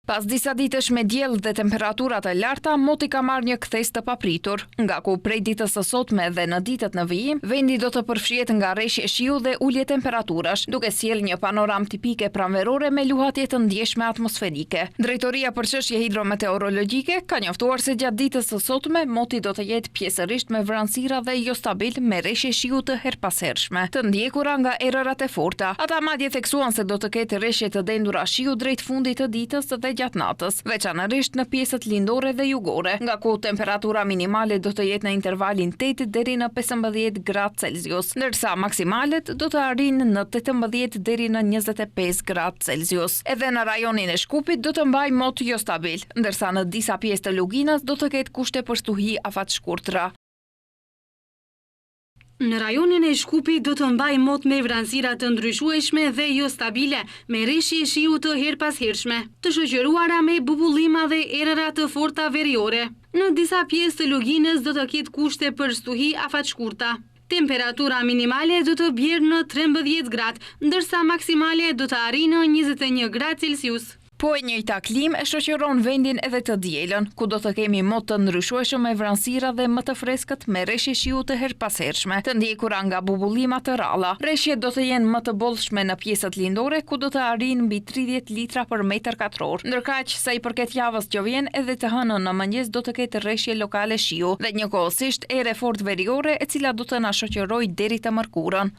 Pas disa ditësh me diell dhe temperatura të larta, moti ka marrë një kthes të papritur, nga ku prej ditës së sotme dhe në ditët në vijim, vendi do të përfshihet nga rreshje shiu dhe ulje temperaturash, duke sjellë një panoramë tipike pranverore me luhatje të ndjeshme atmosferike. Drejtoria për çështje hidrometeorologjike ka njoftuar se gjatë ditës së sotme moti do të jetë pjesërisht me vranësira dhe jo stabil me rreshje shiu të herpashershme, të ndjekura nga erërat e forta. Ata madje theksuan se do të ketë rreshje të dendura shiu drejt fundit të ditës dhe gjatë natës, veçanërisht në pjesët lindore dhe jugore, nga ku temperatura minimale do të jetë në intervalin 8 deri në 15 gradë Celsius, ndërsa maksimalet do të arrijnë në 18 deri në 25 gradë Celsius. Edhe në rajonin e Shkupit do të mbajë mot jo stabil, ndërsa në disa pjesë të Luginës do të ketë kushte për stuhi afatshkurtra. Në rajonin e Shkupit do të mbaj mot me vranësira të ndryshueshme dhe jo stabile, me rreshje shiu të herpashershme, të shoqëruara me bubullima dhe erëra të forta veriore. Në disa pjesë të Luginës do të ketë kushte për stuhi afatshkurta. Temperatura minimale do të bjerë në 13 gradë, ndërsa maksimale do të arrijë në 21 gradë Celsius. Po e njëjta klim e shoqëron vendin edhe të dielën, ku do të kemi mot të ndryshueshëm me vranësira dhe më të freskët me rreshje shiu të herpashershme, të ndjekura nga bubullima të ralla. Rreshjet do të jenë më të bollshme në pjesët lindore, ku do të arrijnë mbi 30 litra për metër katror. Ndërkaq, sa i përket javës që vjen, edhe të hënën në mëngjes do të ketë rreshje lokale shiu dhe njëkohësisht erë fort veriore e cila do të na shoqërojë deri të mërkurën.